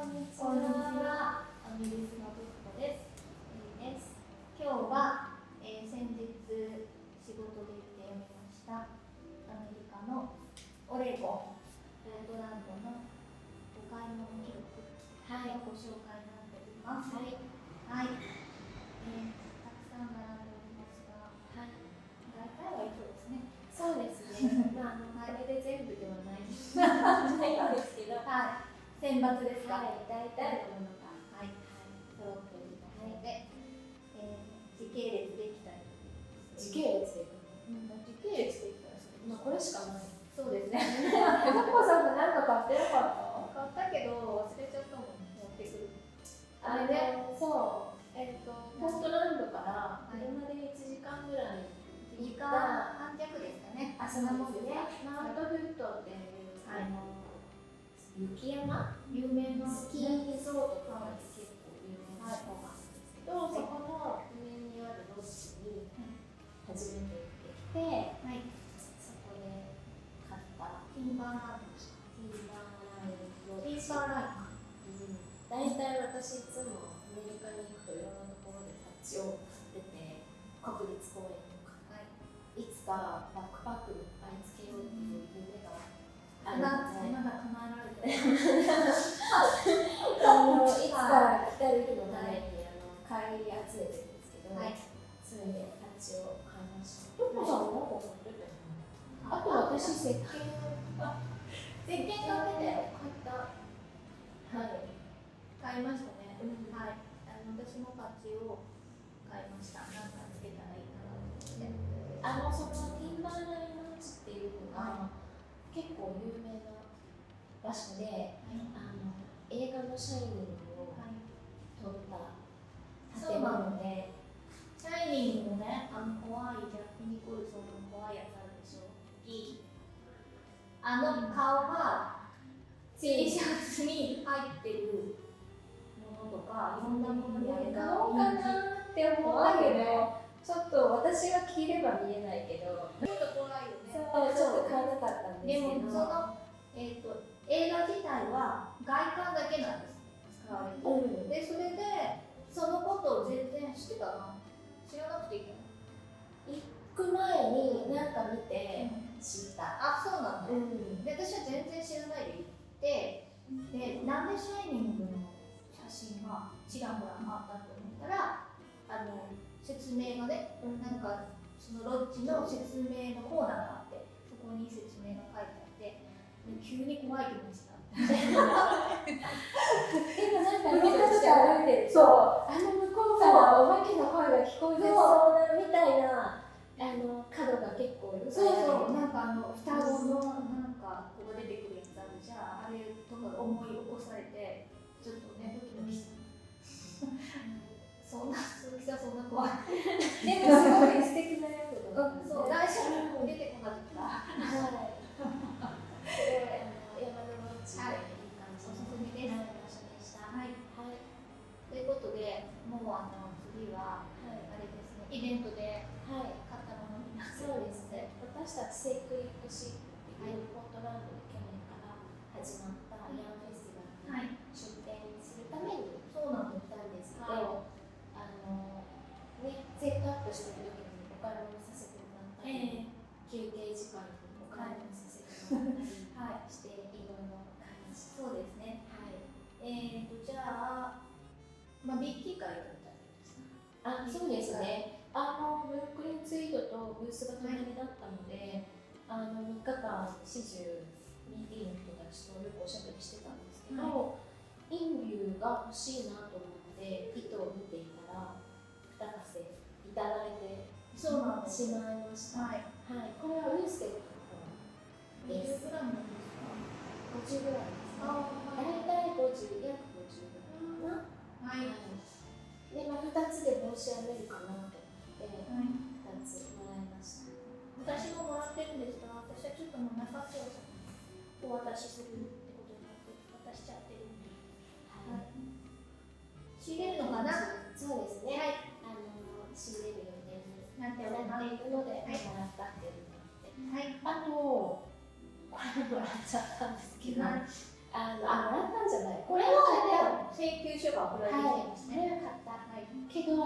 んにちこんにちは。は。アミリスのブッコです。今日は、先日仕事で行って読みましたアメリカのオレゴン、ポートランドのお買い物記録のご紹介になっております。はい。たくさん並んでおりますが、大体は以上ですね。そうですね。これで全部ではないんですけど、選抜ですか。大体のものが揃っておりますので、時系列でいきたいと思います。時系列で時系列でいったらこれしかない。そうですね。パパさんが何か買ってなかった？買ったけど忘れちゃったもん、持ってくる。そう。ポートランドから車で1時間ぐらい1時間半弱ですかね。そんなもんでね。マウントフットっていう雪山有名なスキーリゾートとかで結構有名なとこがあるんですけど、そこの上にあるロッジに初めて行ってきて、そこで買ったティンバーライン。大体私いつもアメリカに行くといろんなところで立ちを買ってて、国立公園とか、いつかバックパックにいっぱいつけようっていう夢があるので、まだ叶えられてない。いつか来たる日のために帰り集めてるんですけど、それで立ちを買いました。トコさんも何か買ってたよね。あと私石鹸買ってたよ。買いましたね。私もパッチを買いました。何かつけたらいいかなと思って。そのティンバーラインロッジっていうのが結構有名な場所で、映画のシャイニングを撮った建物で、シャイニングのね、怖いジャック・ニコルソンの怖いやつあるでしょ。顔が T シャツに入ってるものとか、いろんなものにあれが顔かなって思うけど、ちょっと私が着れば見えないけど、ちょっと怖いよね。ちょっと買わなかったんですけど、でも映画自体は外観だけなんです。使われてで、それでそのことを全然知ってたな。知らなくていいかな。行く前に何か見て知った。そうなんだ。で、私は全然知らないで行って、で、なんでシャイニングの写真がちらほらあったと思ったら、説明がね、なんかそのロッジの説明のコーナーがあって、そこに説明が書いてあって、急に怖い気持ちになって。でもなんか廊下とか歩いてると、向こうからお化けの声が聞こえてそうなみたいな角が結構いる。なんか双子のなんかここ出てくるやつあるじゃん。あれとかが思い起こされて、ちょっとね、ドキドキした。鈴木さんそんな怖い。でもすごい素敵なやつだった。そう、来週も出てこなかった。山のロッジでいい感じおすすめです。場所でした。ということで、もう次はあれですね、イベントで買ったものになってそうですね。私たちセイクリッドシップっていうポートランドで去年から始まったヤンフェスティバルに出展するために行ったんですけど、セットアップしてる時にお買い物させてもらったり、休憩時間にお買い物させてもらったりしていろいろ買いました。そうですね。じゃあ、ビッキーから行くみたいです。そうですね。ブルックリンツイートとブースが隣だったので、3日間始終 BT の人たちとよくおしゃべりしてたんですけど、インビューが欲しいなと思って糸を見ていたら2稼いただいてしまいました。これはウエステッドの方です。50グラムですか？50グラムですね。大体50、約50グラムかな。で、2つで帽子編めるかなと思って、2つもらいました。私ももらってるんですが、私はちょっともう中藤さんにお渡しするってことになって渡しちゃってるんで、仕入れるのかな？そうですね。仕入れる予定になっているので、もらったっていうのがあって、これもらっちゃったんですけど、もらったんじゃない、これも研究所が送られてきてますこれね。は買った、けど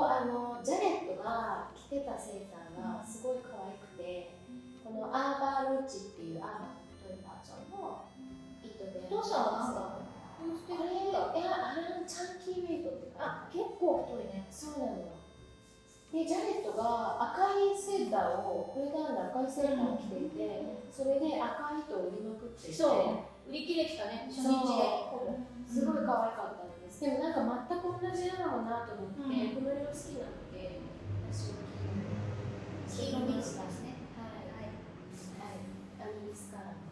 ジャレットが着てたセーターがすごい可愛くて、このアーバーロッジっていうアーバーの太いバージョンの糸で、お父さんはなんかこれあれのチャンキーウェイトって結構太いね。そうなのよ。でジャレットが赤いセーターをこれが赤いセーターを着ていて、それで赤い糸を売りまくっていて、そう売り切れてたね、初日で。すごい可愛かったんです。でもなんか全く同じなのかなと思って、この色好きなので、私は黄色ミックスですね。はいアミリスカラー。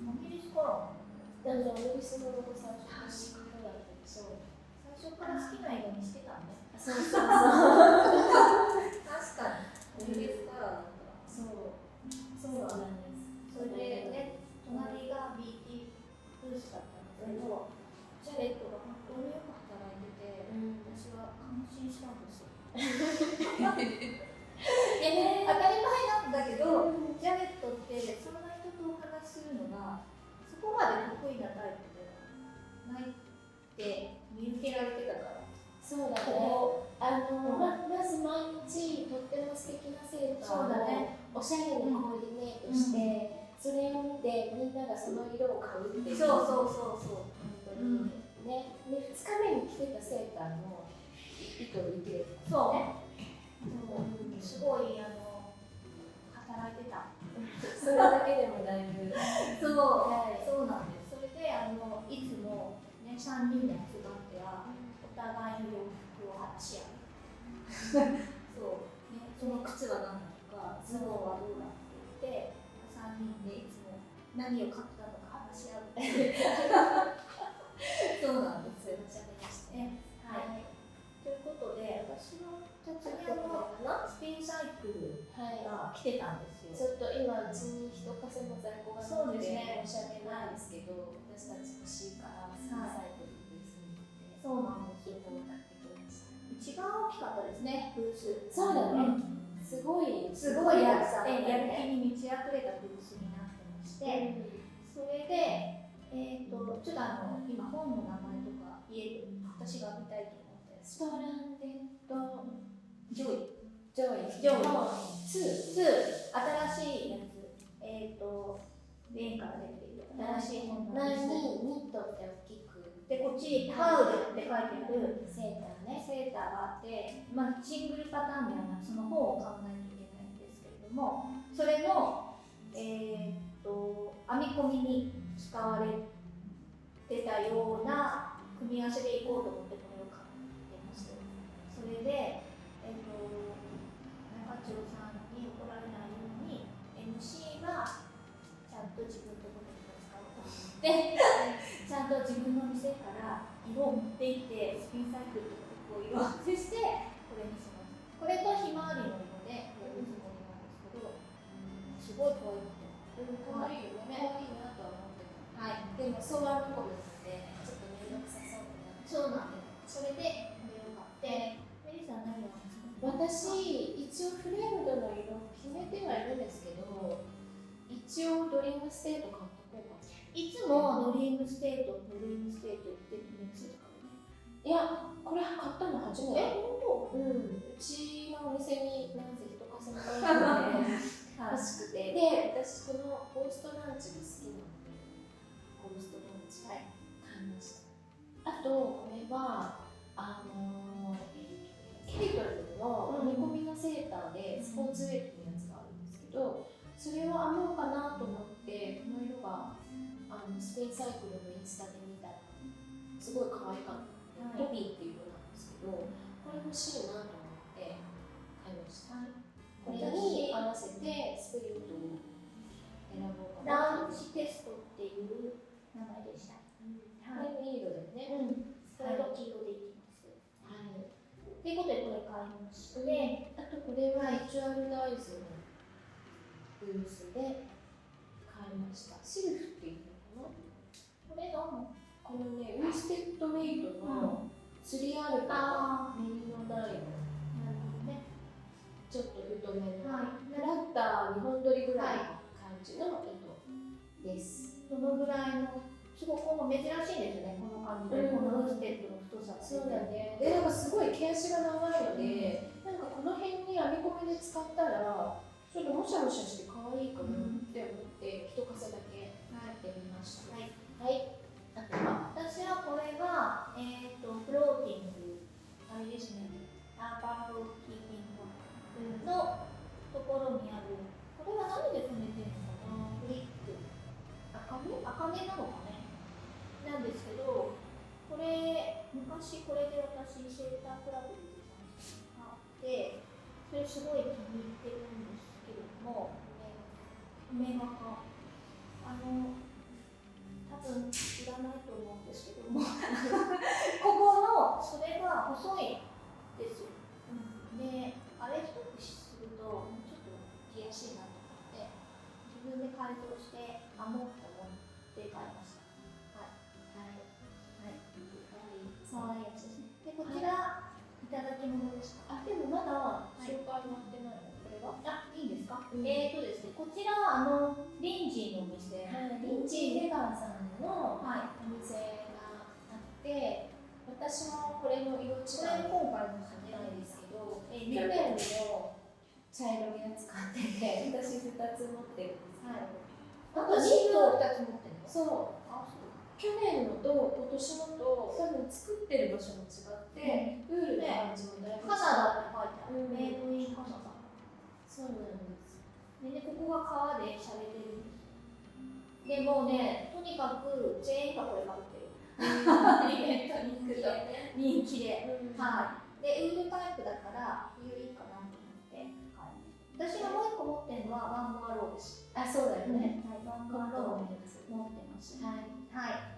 アミリスカラー。なのでアミリスのロゴ最初からだったでしょ。最初から好きな色にしてたね。そうそうそう。確かに。アミリスカラーだったら。そうなんです。それでね、隣が BT ブースだったんですけど、ジャレットが本当によく働いてて、私は感心したんですよ。でね、当たり前なんだけど、ジャレットってそんな人とお話しするのがそこまで得意なタイプではないって見受けられてたから。そうだね。まず毎日とっても素敵なセーターをおしゃれにコーディネートして、それを見てみんながその色を買うっていう。そう本当にね。で2日目に着てたセーターの糸を売り切れてた。そう。すごい働いてた。それだけでもだいぶ。そうなんです。それでいつもね3人で集まってお互いの洋服を話し合う。そうね、その靴は何だとか、ズボンはどうだって言って3人でいつも何を買ったのか話し合う。そうなんですよ。ね。はい。ということで、私は次スピンサイクルが来てたんですよ。ちょっと今うちに一かせも在庫がなくて申し訳ないんですけど、私たち欲しいからスピンサイクルブースに行って、そうなんですよ。買ってきました。一番大きかったですね、ブース。そうだね。すごいやる気に満ち溢れたブースになってまして、それでちょっと今本の名前とか言える、私が見たいと思ったやつ。ストランデッドジョイの2、新しいやつ、レーンから出ている新しい本なんです。前にニットって大きくで、こっちハウルって書いてあるセーターがあって、シングルパターンではなくその本を買わないといけないんですけれども、それの編み込みに使われてたような組み合わせでいこうと思ってこれを買ってます。それで中長さんに怒られないように MC がちゃんと自分のことに使おうと思ってちゃんと自分の店から色を持っていってスピンサイクルとかこう色合わせしてこれにします。これとひまわりの色でやるつもりなんですけど、すごい可愛くて。可愛いよね。可愛いなとは思ってた。はい。でもそうは見込むのでちょっと面倒くさそうだな。そうなんです。それでこれを買って、メリーさん何を買ったの？私一応フレームドの色決めてはいるんですけど、一応ドリームステート買っとこうかな。いつもドリームステート言ってメンツとかね。いや、これ買ったの初めて。本当？うちのお店になぜ一かせもないので欲しくて、で、私このゴーストランチが好きなので、ゴーストランチ買いました。あと、これはケイトルの編み込みのセーターでスポーツウェイトのやつがあるんですけど、それを編もうかなと思って、この色がスペインサイクルのインスタで見たらすごい可愛かったので、トビーっていう色なんですけど、これ欲しいなと思って買いました。これに合わせてスプリントを選ぼうかな。ラウンジテストっていう名前でした。これもいい色だよね。それと黄色でいきます。はい。ということでこれ買いまして、あとこれはビジュアルダイズのブースで買いました。シルフっていうのかな。これのこのね、ウィステッドメイドの3アルバのメリノダイヤのちょっと太めの、フラッター2本取りぐらいの感じの糸です。どのぐらいの、すごく珍しいですね、この感じで、このウィステッドの太さがそうだね。でなんかすごい毛足が長いので、なんかこの辺に編み込みで使ったらちょっともしゃもしゃして可愛いかなって思って一かせだけやってみました。はい。はい。あとは私はこれがフローティングあれですね。アーバーフローティングのところにある。これは何で染めてるのかな。フリック。赤目なのかね。なんですけど、これ昔これで私セータークラブであって、それすごい気に入ってるんですけれども、梅が多分いらないと思うんですけども、ここのそれが細いですよ。で、あれ太くするともうちょっと着やすいなと思って、自分で改造して編もうと思って買いました。はい。はい。はい。可愛いやつですね。で、こちら、いただき物ですか。あ、でもまだ紹介もってないの、これは。あ、いいんですか。ですね、こちらリンジーのお店。リンジーレガーさんのおは店があって、私もこれの色違いこれ今回のないですけど、去去年年の茶色いやつ買ってて、私2つ持ってるんですけど、あとニットを2つ持ってるの。そう、あ、そう。去年のと今年のと多分作ってる場所も違って、ウールの感じもだいぶ違う。カナダって書いてある。メイドインカナダ。そうなんです。で、ここが革でしゃれてるんです。でもうね、とにかく全員がこれかぶってる。人気で。はい。で、ウールタイプだから冬いいかなと思って買いました。私がもう一個持ってるのはワンモアローです。あ、そうだよね。はい、ワンモアロー持ってます。はい。はい。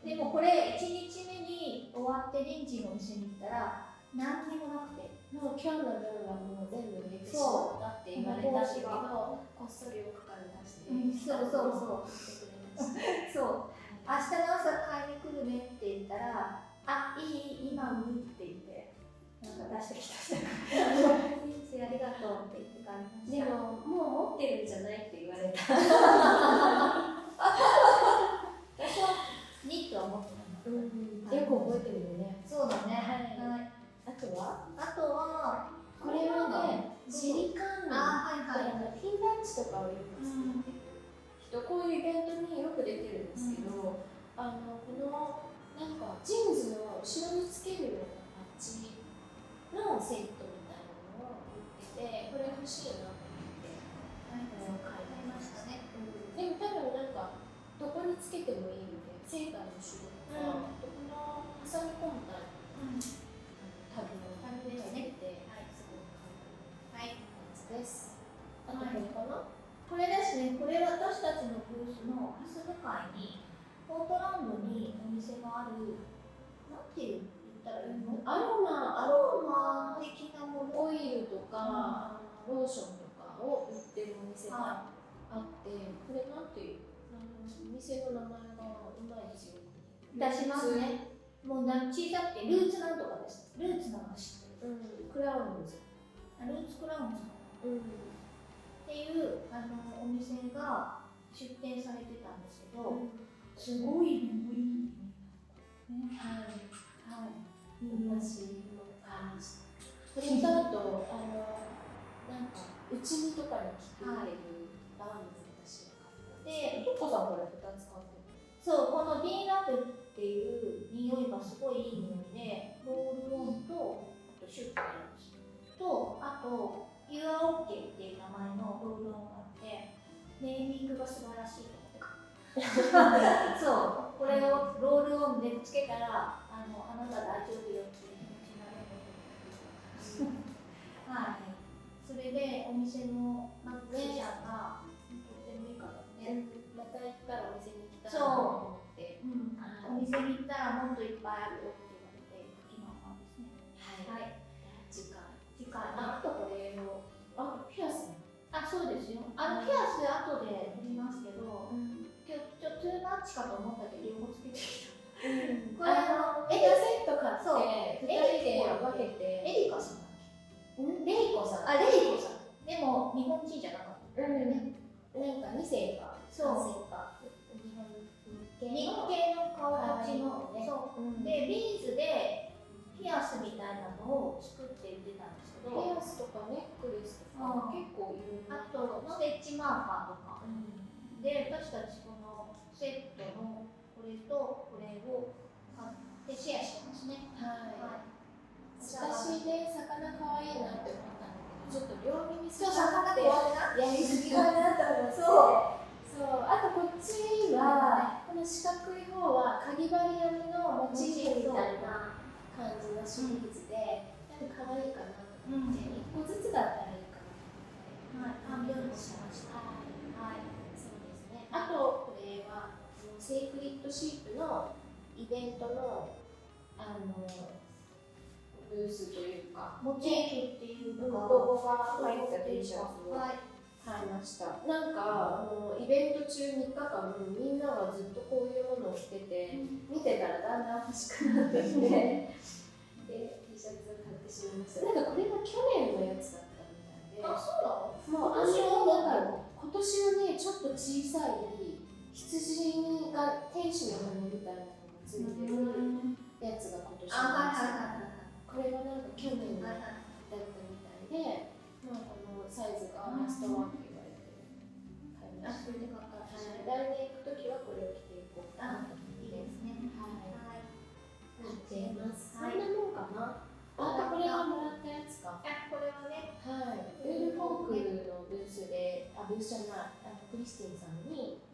でもこれ1日目に終わってリンジーのお店に行ったら何にもなくて、もう今日の分はもう全部入れてしまったって言われたんだけど、こっそり奥から出して、そう明日の朝買いに来るねって言ったら、あ、いい今売るって言ってなんか出してきたリンジーありがとうって言って買いました。でももう持ってるんじゃないって言われた。私はニットは持ってない。よく覚えてるよね。そうだね。はい。あとはこれはね、シリカンピンバッジとかをよくつけてる人、こういうイベントによく出てるんですけど、このなんかジーンズの後ろにつけるようなパッチのセットみたいなのを売ってて、これ欲しいなと思ってこれを買いましたね。でも多分なんかどこにつけてもいいので、セーターの仕事とか、この挟み込むタイプタグをつけて、すごく簡単なやつです。あとこれかな。これですね。これ私たちのブースのハス向かいにポートランドにお店がある。なんて言ったらいいの？アロマ的なもの、オイルとか、ローションとかを売ってるお店があって、これなんていうお店の名前がうまいですよ。出しますね。もう小さくてルーツなんとかです。ルーツなんか知ってる。クラウンズ。ルーツクラウンズっていうお店が出店されてたんですけど、すごいね、いいね。はい。私も買いました。これとあとなんか内身とかに効くバンズ私が買った。で、トコさんこれ2つ買ってる。そう、このビーラブっていう匂いがすごいいい匂いで、ロールオンとあとシュッとやるんですと、あと You are OK っていう名前のロールオンがあって、ネーミングが素晴らしいと思ってそう、これをロールオンでつけたらあなた大丈夫よっていう気持ちになれる。はい。それでお店のマックス社がとってもいいからね。また行ったらお店に行きたいなと思って、お店に行ったらもっといっぱいあるよって言われて今なんですね。はい。次回。あとこれを。あとピアス。あ、そうですよ。ピアス後で塗りますけど、今日トゥーマッチかと思ったけど両方つけてきた。これエアセット買って2人で分けて。エリカさんだっけ？レイコさん。レイコさん。でも日本人じゃなかった。なんか2世か3世か日系の顔立ちの。そう。でビーズでピアスみたいなのを作って売ってたんですけど、ピアスとかネックレスとか結構いろいろ。あとステッチマーカーとか、で私たちこのセットのこれとこれを買ってシェアしてますね。はい。私で魚可愛いなって思ったんだけど、ちょっと両耳そう、魚ってやりすぎかなと思って。そう。あとこっちはこの四角い方はかぎ針編みのモチーフみたいな感じのシリーズで、可愛いかなと思って、1個ずつだったらいいかなと思って、半分にしました。はい、そうですね。あとこれはセイクリッドシープのイベントのブースというか、モチーフっていうのがロゴが入った T シャツを買いました。なんかイベント中3日間みんながずっとこういうものを着てて、見てたらだんだん欲しくなってきてで T シャツを買ってしまいました。なんかこれが去年のやつだったみたいで。あ、そうなの？もう今年はねちょっと小さい羊が天使の羽みたいなのがついてるやつが今年のやつ。これはなんか去年だったみたいで、まあ、このサイズがラストワンって言われて買いました。来年行くときはこれを着ていこうかなと思って。いいですね。はい。着てます。そんなもんかな。あ、これはもらったやつか。これはね、はい。ウールフォークのブースで、ブースじゃない、クリスティンさんに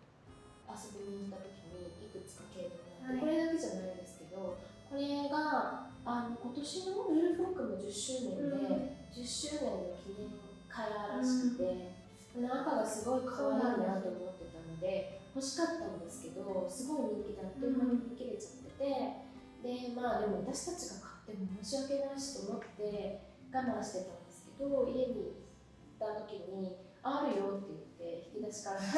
遊びに行ったときにいくつか系統があって、これだけじゃないんですけど、これが今年のウールフォークも10周年で、10周年の記念カラーらしくて、この赤がすごい可愛いなと思ってたので欲しかったんですけど、すごい人気であっという間に売り切れちゃってて、でまあでも私たちが買っても申し訳ないしと思って我慢してたんですけど、家に行った時にあるよって言って引き出しから出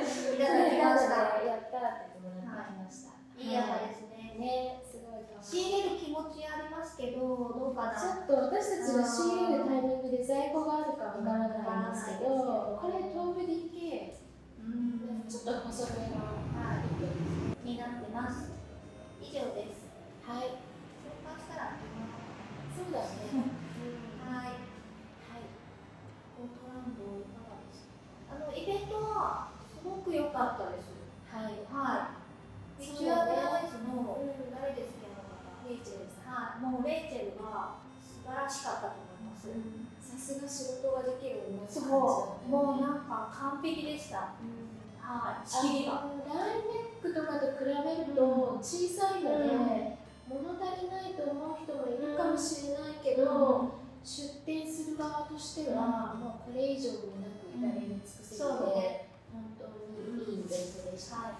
していただきました。やったーってもらってきました。いい赤ですね。ね、すごい可愛い。仕入れる気持ちありますけど、どうかな。ちょっと私たちが仕入れるタイミングで在庫があるかわからないんですけど、これ東部 DK、ちょっと細めの糸ですね。になってます。以上です。はい。紹介したらそうだね。はい。はい。ポートランドいかがですか？イベントはすごく良かったです。はい。はい。ビジュアルアイズの誰ですか？レイチェルさん。はい。もうレイチェルが素晴らしかったと思います。さすが仕事ができる女の子。そう。もうなんか完璧でした。はい。仕切りが。ラインネックとかと比べると小さいので、物足りないと思う人もいるかもしれないけど、出店する側としては、もうこれ以上になく至れり尽くせて、本当にいいイベントでした。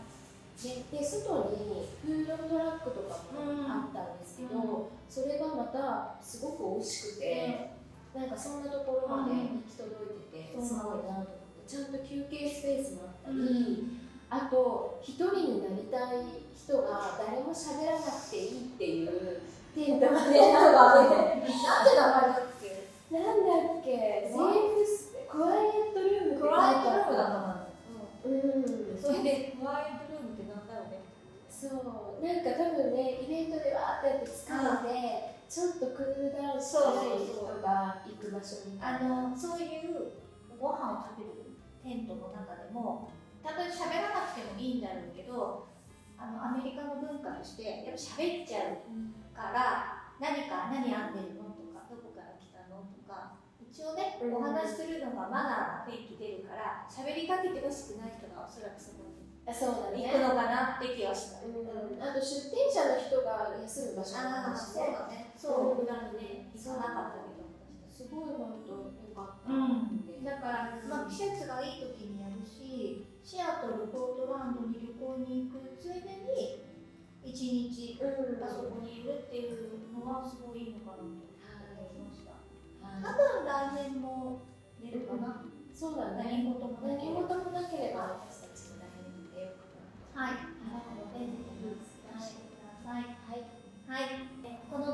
で外にフードトラックとかもあったんですけど、それがまたすごく美味しくて、なんかそんなところまで行き届いててすごいなと思って、ちゃんと休憩スペースもあったり、あと一人になりたい人が誰も喋らなくていいっていうテントがね、なんで名前だっけ？なんだっけ？セーフスクワイエットルームって書いてあった。それでクワイエットルームってなんだろうね。そう、なんか多分ね、イベントでわーってやって疲れて、ちょっとクールダウンしたい人が行く場所みたいな。そういうご飯を食べるテントの中でも、たとえ喋らなくてもいいんだろうけど、アメリカの文化としてやっぱ喋っちゃうから、何編んでるのとか、どこから来たのとか、一応ね、お話しするのがマナーな雰囲気出るから、喋りかけてほしくない人がおそらくそこに行くのかなって気がした。あと出店者の人が休む場所もあるしね。そうだね。そう、行かなかったけど、すごい本当良かった。だから、季節がいい時にやるし、シアトル、ポートランドに旅行に行くついでに1日あそこにいるっていうのはすごいいいのかなと思いました。多分来年も出るかな。そうだね。何事もなければ私たちも来年出ようかな。はい。ぜひ出してください。はい。この